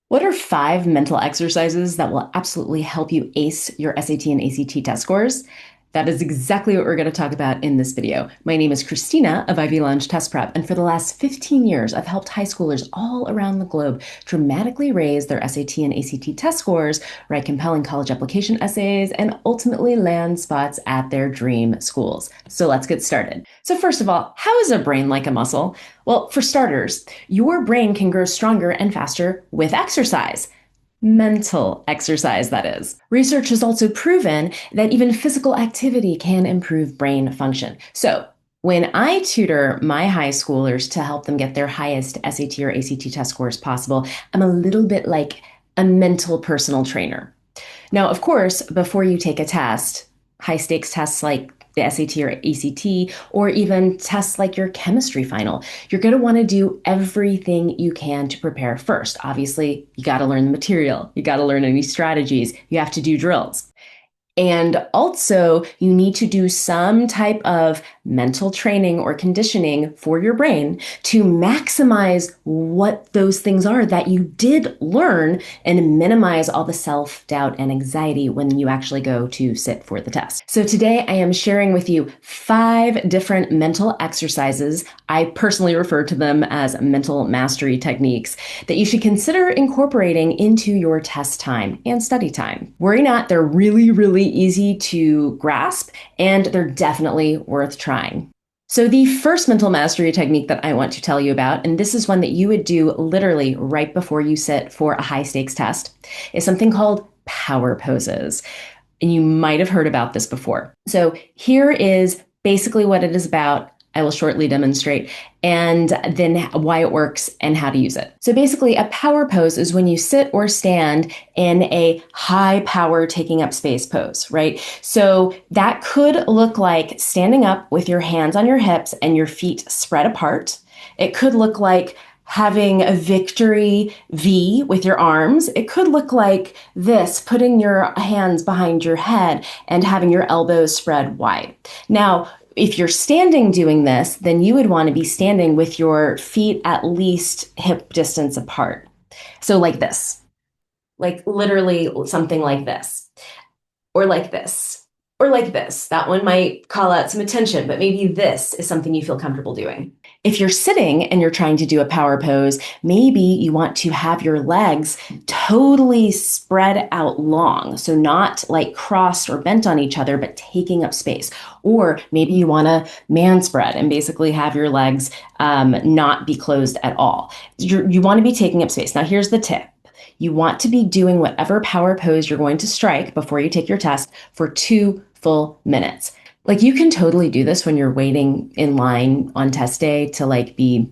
What are five mental exercises that will absolutely help you ace your SAT and ACT test scores? That is exactly what we're going to talk about in this video. My name is Kristina of Ivy Lounge Test Prep, and for the last 15 years, I've helped high schoolers all around the globe dramatically raise their SAT and ACT test scores, write compelling college application essays, and ultimately land spots at their dream schools. So let's get started. So first of all, how is a brain like a muscle? Well, for starters, your brain can grow stronger and faster with exercise. Mental exercise, that is. Research has also proven that even physical activity can improve brain function. So, when I tutor my high schoolers to help them get their highest SAT or ACT test scores possible, I'm a little bit like a mental personal trainer. Now, of course, before you take a test, high stakes tests like the SAT or ACT, or even tests like your chemistry final, you're going to want to do everything you can to prepare first. Obviously, you got to learn the material. You got to learn any strategies. You have to do drills. And also, you need to do some type of mental training or conditioning for your brain to maximize what those things are that you did learn and minimize all the self-doubt and anxiety when you actually go to sit for the test. So today I am sharing with you five different mental exercises. I personally refer to them as mental mastery techniques that you should consider incorporating into your test time and study time. Worry not, they're really easy to grasp, and they're definitely worth trying. So the first mental mastery technique that I want to tell you about, and this is one that you would do literally right before you sit for a high stakes test, is something called power poses. And you might have heard about this before. So here is basically what it is about. I will shortly demonstrate, and then why it works and how to use it. So basically, a power pose is when you sit or stand in a high power taking up space pose, right? So that could look like standing up with your hands on your hips and your feet spread apart. It could look like having a victory V with your arms. It could look like this, putting your hands behind your head and having your elbows spread wide. Now, if you're standing doing this, then you would want to be standing with your feet at least hip distance apart. So like this, like literally something like this, or like this, or like this. That one might call out some attention, but maybe this is something you feel comfortable doing. If you're sitting and you're trying to do a power pose, maybe you want to have your legs totally spread out long. So not like crossed or bent on each other, but taking up space. Or maybe you want to man spread and basically have your legs not be closed at all. You want to be taking up space. Now here's the tip. You want to be doing whatever power pose you're going to strike before you take your test for 2 full minutes. Like you can totally do this when you're waiting in line on test day to like be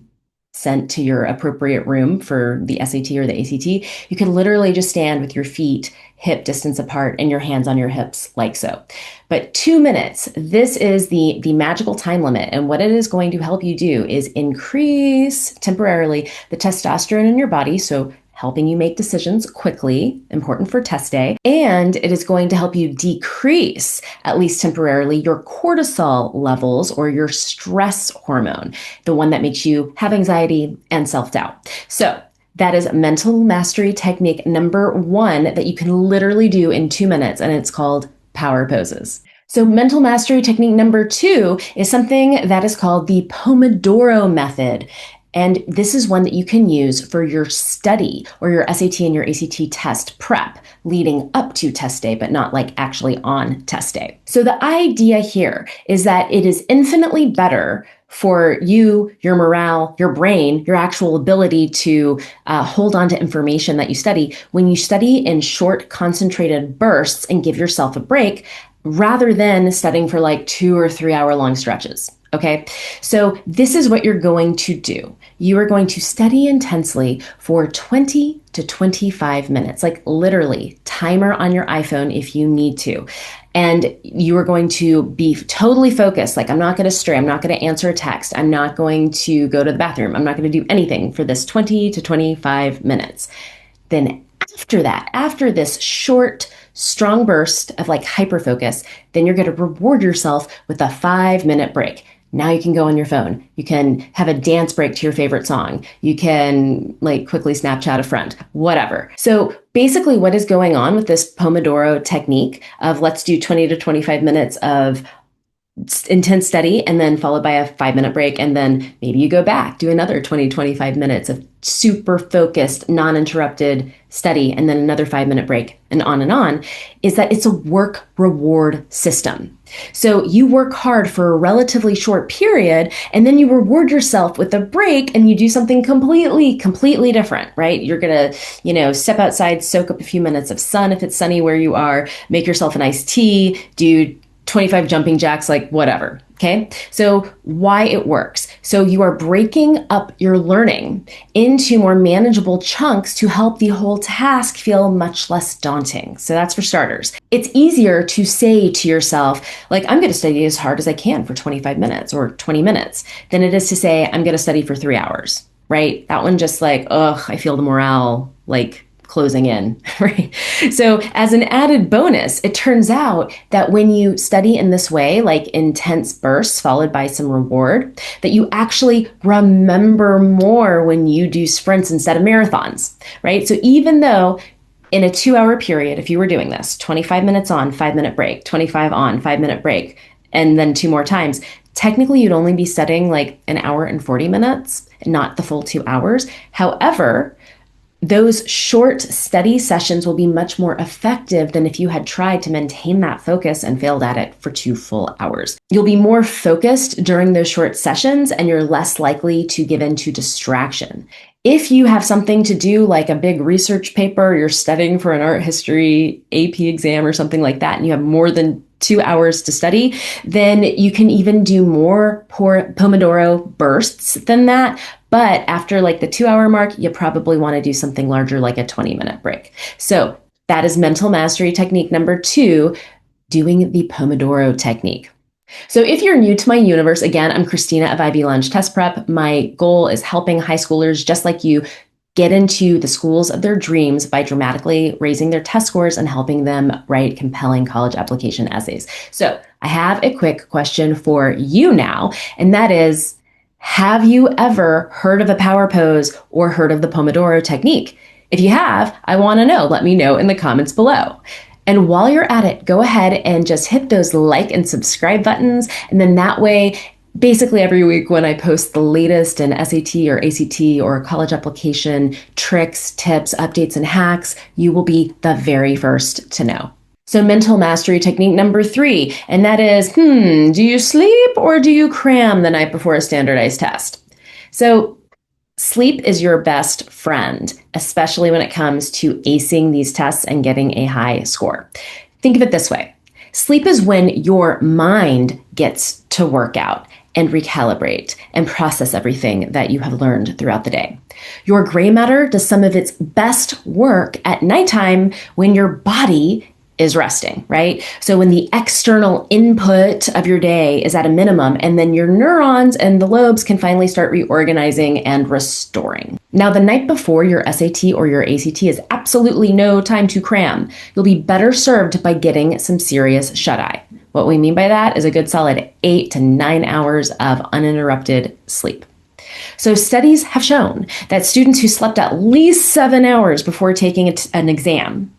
sent to your appropriate room for the SAT or the ACT. You can literally just stand with your feet hip distance apart and your hands on your hips like so. But 2 minutes, this is the magical time limit. And what it is going to help you do is increase temporarily the testosterone in your body. So helping you make decisions quickly, important for test day. And it is going to help you decrease, at least temporarily, your cortisol levels or your stress hormone, the one that makes you have anxiety and self-doubt. So that is mental mastery technique number 1 that you can literally do in 2 minutes, and it's called power poses. So mental mastery technique number 2 is something that is called the Pomodoro method. And this is one that you can use for your study or your SAT and your ACT test prep leading up to test day, but not like actually on test day. So the idea here is that it is infinitely better for you, your morale, your brain, your actual ability to hold on to information that you study when you study in short, concentrated bursts and give yourself a break rather than studying for like 2 or 3 hour long stretches. Okay, so this is what you're going to do. You are going to study intensely for 20 to 25 minutes, like literally timer on your iPhone if you need to. And you are going to be totally focused. Like, I'm not going to stray. I'm not going to answer a text. I'm not going to go to the bathroom. I'm not going to do anything for this 20 to 25 minutes. Then after that, after this short, strong burst of like hyper focus, then you're going to reward yourself with a 5-minute break. Now you can go on your phone. You can have a dance break to your favorite song. You can like quickly Snapchat a friend, whatever. So basically what is going on with this Pomodoro technique of let's do 20 to 25 minutes of intense study and then followed by a 5-minute break. And then maybe you go back, do another 20, 25 minutes of super focused, non-interrupted study, and then another 5-minute break and on, is that it's a work reward system. So you work hard for a relatively short period, and then you reward yourself with a break and you do something completely different, right? You're going to, step outside, soak up a few minutes of sun if it's sunny where you are, make yourself an iced tea, do 25 jumping jacks, like whatever. Okay. So why it works. So you are breaking up your learning into more manageable chunks to help the whole task feel much less daunting. So that's for starters. It's easier to say to yourself, like, I'm going to study as hard as I can for 25 minutes or 20 minutes than it is to say, I'm going to study for 3 hours, right? That one just like, I feel the morale, like, closing in, right? So as an added bonus, it turns out that when you study in this way, like intense bursts followed by some reward, that you actually remember more when you do sprints instead of marathons, right? So even though in a 2-hour period, if you were doing this, 25 minutes on, 5-minute break, 25 on, 5-minute break, and then 2 more times, technically you'd only be studying like an hour and 40 minutes, not the full 2 hours. However, those short study sessions will be much more effective than if you had tried to maintain that focus and failed at it for 2 full hours. You'll be more focused during those short sessions and you're less likely to give in to distraction. If you have something to do like a big research paper, you're studying for an art history AP exam or something like that, and you have more than 2 hours to study, then you can even do more Pomodoro bursts than that. But after like the 2-hour mark, you probably want to do something larger like a 20-minute break. So that is mental mastery technique number 2, doing the Pomodoro technique. So if you're new to my universe, again, I'm Kristina of Ivy Lunch Test Prep. My goal is helping high schoolers just like you get into the schools of their dreams by dramatically raising their test scores and helping them write compelling college application essays. So I have a quick question for you now, and that is, have you ever heard of a power pose or heard of the Pomodoro technique? If you have, I want to know. Let me know in the comments below. And while you're at it, go ahead and just hit those like and subscribe buttons. And then that way, basically every week when I post the latest in SAT or ACT or college application tricks, tips, updates, and hacks, you will be the very first to know. So mental mastery technique number 3, and that is, do you sleep or do you cram the night before a standardized test? So sleep is your best friend, especially when it comes to acing these tests and getting a high score. Think of it this way. Sleep is when your mind gets to work out and recalibrate and process everything that you have learned throughout the day. Your gray matter does some of its best work at nighttime when your body is resting, right? So when the external input of your day is at a minimum, and then your neurons and the lobes can finally start reorganizing and restoring. Now, the night before your SAT or your ACT is absolutely no time to cram. You'll be better served by getting some serious shut-eye. What we mean by that is a good solid 8 to 9 hours of uninterrupted sleep. So studies have shown that students who slept at least 7 hours before taking an exam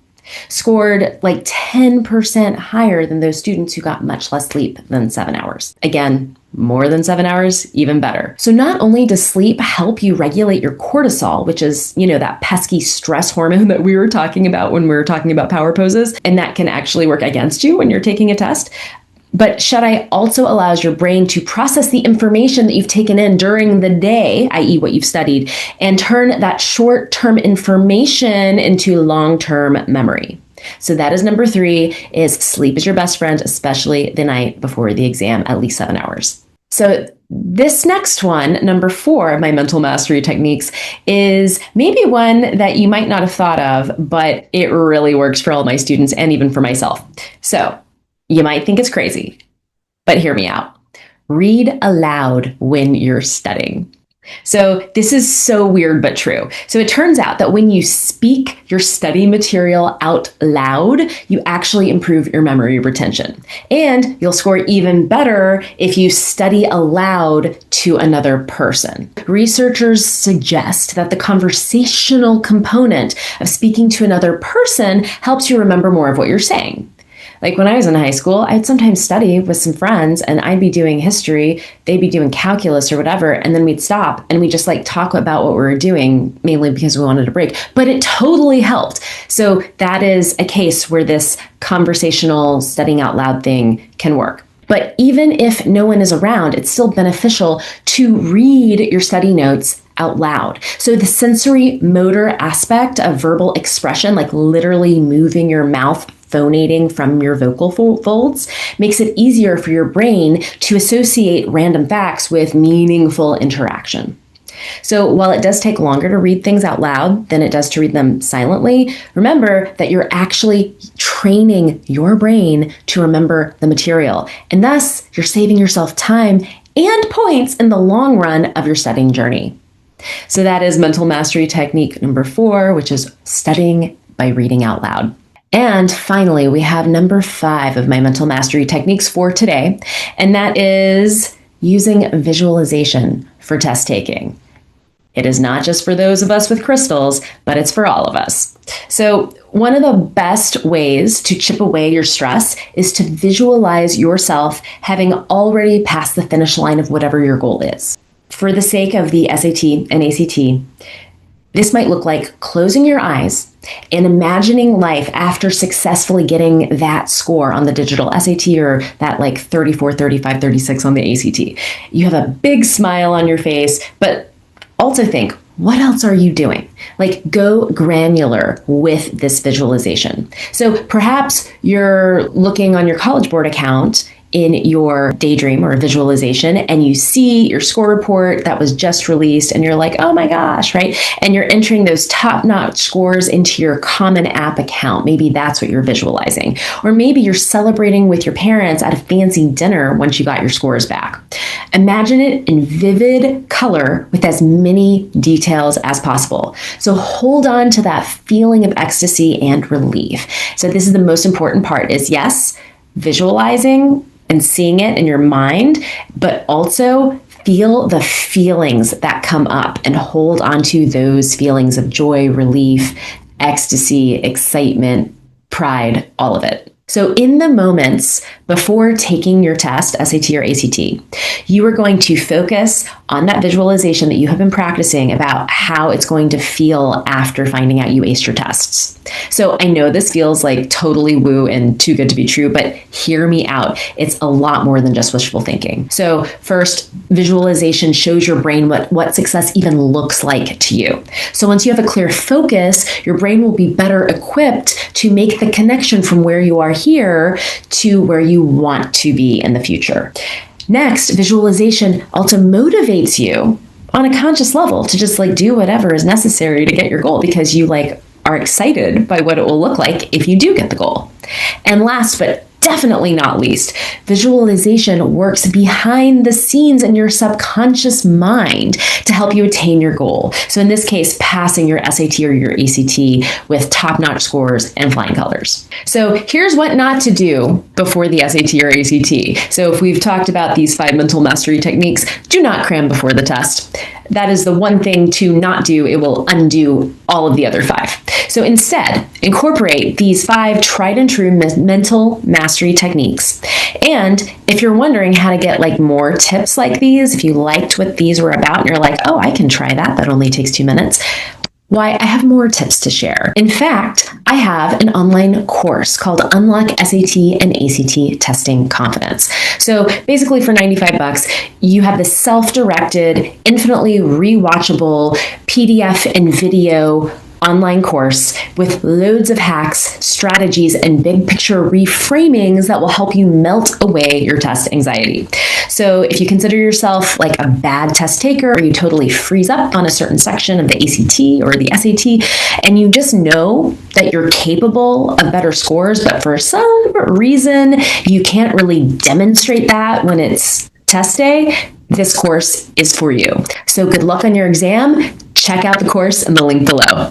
scored like 10% higher than those students who got much less sleep than 7 hours. Again, more than 7 hours, even better. So not only does sleep help you regulate your cortisol, which is, that pesky stress hormone that we were talking about when we were talking about power poses, and that can actually work against you when you're taking a test, but shut-eye also allows your brain to process the information that you've taken in during the day, i.e. what you've studied, and turn that short-term information into long-term memory. So that is number 3, is sleep is your best friend, especially the night before the exam, at least 7 hours. So this next one, number 4 of my mental mastery techniques, is maybe one that you might not have thought of, but it really works for all my students and even for myself. So you might think it's crazy, but hear me out. Read aloud when you're studying. So this is so weird, but true. So it turns out that when you speak your study material out loud, you actually improve your memory retention. And you'll score even better if you study aloud to another person. Researchers suggest that the conversational component of speaking to another person helps you remember more of what you're saying. Like when I was in high school, I'd sometimes study with some friends and I'd be doing history, they'd be doing calculus or whatever, and then we'd stop and we'd just like talk about what we were doing, mainly because we wanted a break. But it totally helped. So that is a case where this conversational studying out loud thing can work. But even if no one is around, it's still beneficial to read your study notes out loud. So the sensory motor aspect of verbal expression, like literally moving your mouth, phonating from your vocal folds, makes it easier for your brain to associate random facts with meaningful interaction. So while it does take longer to read things out loud than it does to read them silently, remember that you're actually training your brain to remember the material. And thus, you're saving yourself time and points in the long run of your studying journey. So that is mental mastery technique number 4, which is studying by reading out loud. And finally, we have number 5 of my mental mastery techniques for today, and that is using visualization for test taking. It is not just for those of us with crystals, but it's for all of us. So one of the best ways to chip away your stress is to visualize yourself having already passed the finish line of whatever your goal is. For the sake of the SAT and ACT, this might look like closing your eyes and imagining life after successfully getting that score on the digital SAT or that like 34, 35, 36 on the ACT. You have a big smile on your face, but also think, what else are you doing? Like go granular with this visualization. So perhaps you're looking on your College Board account in your daydream or visualization and you see your score report that was just released and you're like, oh my gosh, right? And you're entering those top-notch scores into your Common App account. Maybe that's what you're visualizing. Or maybe you're celebrating with your parents at a fancy dinner once you got your scores back. Imagine it in vivid color with as many details as possible. So hold on to that feeling of ecstasy and relief. So this is the most important part is yes, visualizing and seeing it in your mind, but also feel the feelings that come up and hold on to those feelings of joy, relief, ecstasy, excitement, pride, all of it. So in the moments before taking your test, SAT or ACT, you are going to focus on that visualization that you have been practicing about how it's going to feel after finding out you aced your tests. So I know this feels like totally woo and too good to be true, but hear me out. It's a lot more than just wishful thinking. So first, visualization shows your brain what success even looks like to you. So once you have a clear focus, your brain will be better equipped to make the connection from where you are here to where you want to be in the future. Next, visualization also motivates you on a conscious level to just like do whatever is necessary to get your goal because you like are excited by what it will look like if you do get the goal. And last, but definitely not least, visualization works behind the scenes in your subconscious mind to help you attain your goal. So in this case, passing your SAT or your ACT with top-notch scores and flying colors. So here's what not to do before the SAT or ACT. So if we've talked about these 5 mental mastery techniques, do not cram before the test. That is the one thing to not do. It will undo all of the other 5. So instead, incorporate these 5 tried and true mental mastery techniques. And if you're wondering how to get like more tips like these, if you liked what these were about and you're like, oh, I can try that. That only takes 2 minutes. Why, I have more tips to share. In fact, I have an online course called Unlock SAT and ACT Testing Confidence. So basically for $95, you have the self-directed, infinitely rewatchable PDF and video online course with loads of hacks, strategies, and big picture reframings that will help you melt away your test anxiety. So if you consider yourself like a bad test taker or you totally freeze up on a certain section of the ACT or the SAT, and you just know that you're capable of better scores, but for some reason you can't really demonstrate that when it's test day, this course is for you. So good luck on your exam. Check out the course in the link below.